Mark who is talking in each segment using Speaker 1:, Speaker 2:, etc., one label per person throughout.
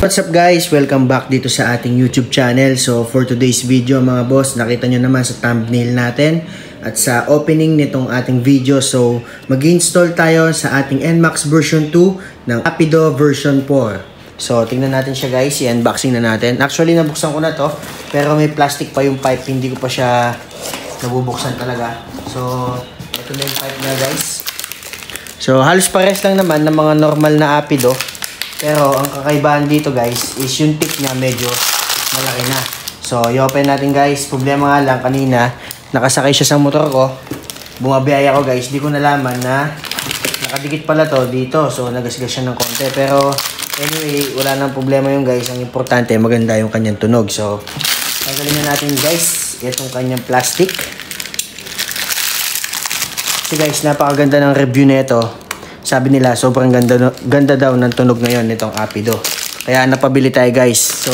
Speaker 1: What's up guys? Welcome back dito sa ating YouTube channel. So for today's video mga boss, nakita nyo naman sa thumbnail natin at sa opening nitong ating video. So mag-install tayo sa ating NMAX version 2 ng Rapido version 4. So tingnan natin siya guys, i-unboxing na natin. Actually nabuksan ko na to, pero may plastic pa yung pipe, hindi ko pa siya nabubuksan talaga. So ito na yung pipe na guys. So halos pares lang naman ng mga normal na Rapido. Pero ang kakaibahan dito guys is yung tip niya medyo malaki na. So i-open natin guys. Problema nga lang kanina nakasakay siya sa motor ko. Bumabiyaya ko guys. Di ko nalaman na nakadikit pala to dito. So nagasgas siya ng konti. Pero anyway wala nang problema yung guys. Ang importante maganda yung kanyang tunog. So tanggalin na natin guys itong kanyang plastic. So guys napakaganda ng review na ito. Sabi nila sobrang ganda daw ng tunog ngayon nitong Rapido. Kaya napabili tayo guys. So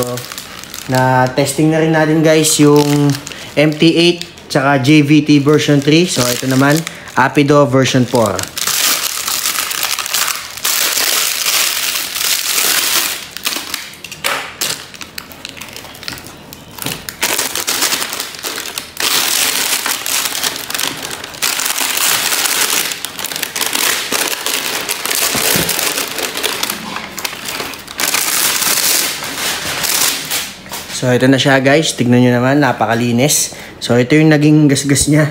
Speaker 1: na testing na rin natin guys yung MT8 tsaka JVT version 3. So ito naman Rapido version 4. So ito na siya guys, tignan nyo naman, napakalinis. So ito yung naging gasgas niya.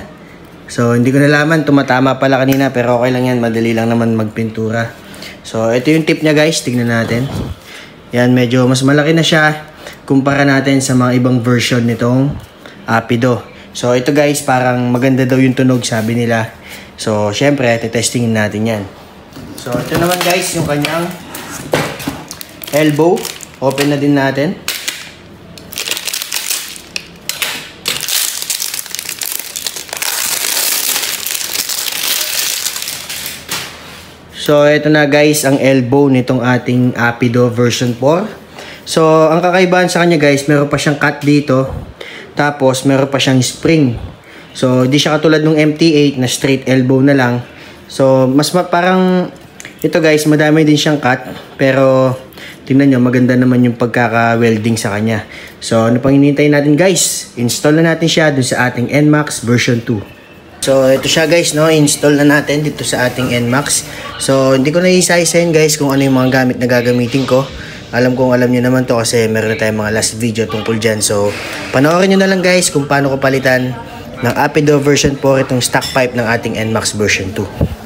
Speaker 1: So hindi ko nalaman, tumatama pala kanina pero okay lang yan, madali lang naman magpintura. So ito yung tip niya guys, tignan natin. Yan, medyo mas malaki na siya kumpara natin sa mga ibang version nitong Rapido. So ito guys, parang maganda daw yung tunog sabi nila. So syempre, testingin natin yan. So ito naman guys, yung kanyang elbow. Open na din natin. So, ito na guys, ang elbow nitong ating Rapido version 4. So, ang kakaibahan sa kanya guys, meron pa siyang cut dito. Tapos, meron pa siyang spring. So, hindi siya katulad ng MT8 na straight elbow na lang. So, parang ito guys, madami din siyang cut. Pero, tingnan nyo, maganda naman yung pagkaka-welding sa kanya. So, ano pang hinihintay natin guys? Install na natin siya dun sa ating NMAX version 2. So, ito siya guys, no? Install na natin dito sa ating NMAX. So, hindi ko na isa-isahin guys kung ano yung mga gamit na gagamitin ko. Alam nyo naman to kasi meron na tayong mga last video tungkol dyan. So, panoorin nyo na lang guys kung paano ko palitan ng Rapido version 4 itong stock pipe ng ating NMAX version 2.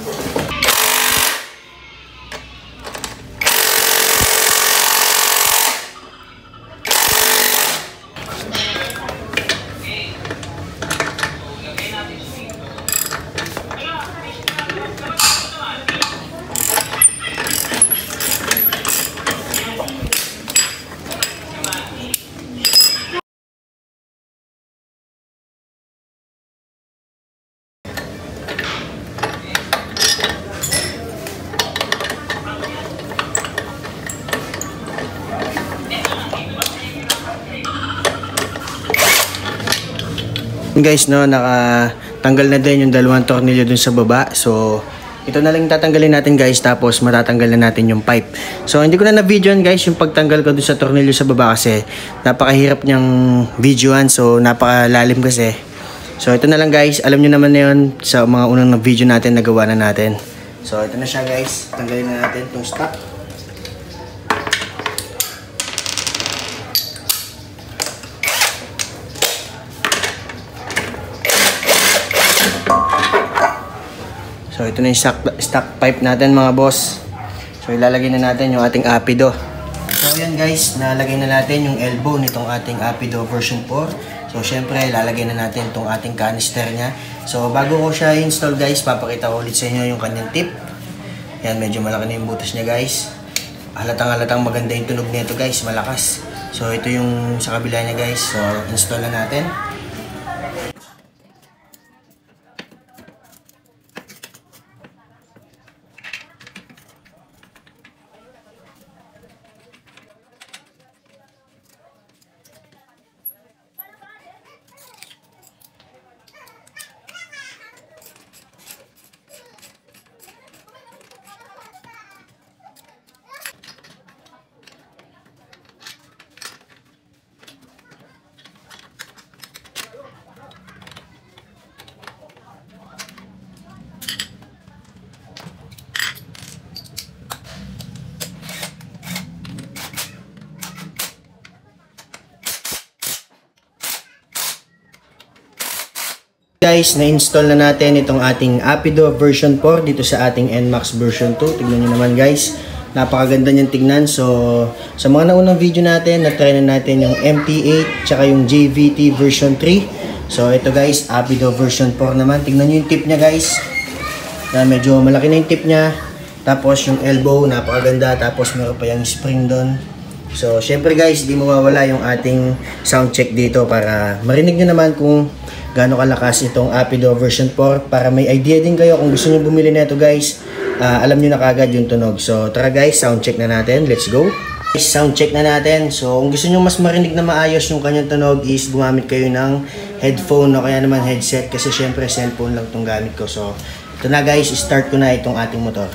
Speaker 1: Guys, no, nakatanggal na din yung dalawang tornilyo dun sa baba. So, ito na lang tatanggalin natin guys. Tapos, matatanggal na natin yung pipe. So, hindi ko na na-videoan guys yung pagtanggal ko dun sa tornilyo sa baba kasi napakahirap niyang videoan. So, napakalalim kasi. So, ito na lang guys. Alam nyo naman na yun sa mga unang video natin, nagawa na natin. So, ito na siya guys. Tanggalin na natin itong stock. So ito na yung stock pipe natin mga boss. So ilalagay na natin yung ating Rapido. So ayan guys, nalagay na natin yung elbow nitong ating Rapido version 4. So syempre ilalagay na natin itong ating canister nya. So bago ko siya install guys, papakita ko ulit sa inyo yung kanyang tip. Yan, medyo malaki na yung butas niya guys. Halatang maganda yung tunog nito guys, malakas. So ito yung sa kabila niya guys. So install na natin. Guys, na-install na natin itong ating Apido version 4 dito sa ating NMAX version 2. Tignan nyo naman guys, napakaganda niyang tignan. So, sa mga naunang video natin, na-try na natin yung MT8 tsaka yung JVT version 3. So, ito guys, Apido version 4 naman. Tignan nyo yung tip niya guys. Na medyo malaki na yung tip niya. Tapos yung elbow, napakaganda. Tapos meron pa yung spring doon. So, syempre guys, di mawawala yung ating sound check dito para marinig nyo naman kung gaano kalakas itong Apido version 4 para may idea din kayo kung gusto niyo bumili nito guys. Alam niyo na kagad yung tunog. So tara guys, sound check na natin. Let's go. Sound check na natin. So kung gusto niyo mas marinig na maayos yung kanyang tunog is gumamit kayo ng headphone o kaya naman headset kasi syempre cellphone lang itong gamit ko. So ito na guys, start ko na itong ating motor.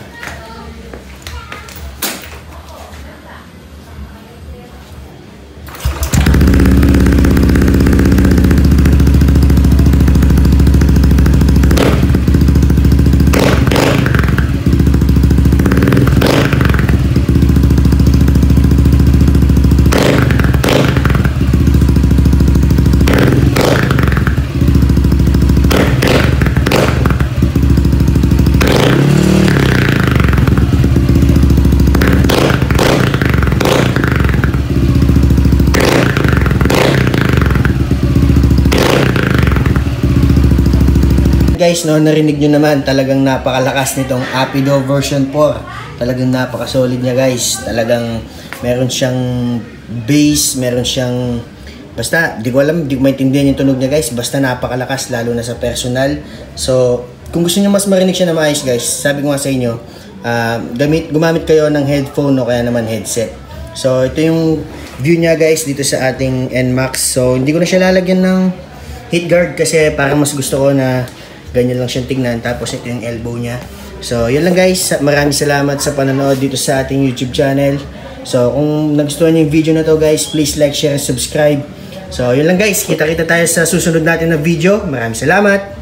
Speaker 1: Guys, no, narinig nyo naman, talagang napakalakas nitong Apido version 4. Talagang napaka-solid niya guys. Talagang meron siyang bass, meron siyang... Basta, di ko alam, di ko maintindihan yung tunog niya guys. Basta napakalakas, lalo na sa personal. So, kung gusto niyo mas marinig siya na maayos guys, sabi ko nga sa inyo, gumamit kayo ng headphone o kaya naman headset. So, ito yung view niya guys dito sa ating NMAX. So, hindi ko na siya lalagyan ng heat guard kasi parang mas gusto ko na ganyan lang siyang tignan. Tapos ito yung elbow niya. So, yun lang guys. Maraming salamat sa panonood dito sa ating YouTube channel. So, kung nagustuhan niyo yung video na to guys, please like, share, and subscribe. So, yun lang guys. Kita-kita tayo sa susunod natin na video. Maraming salamat.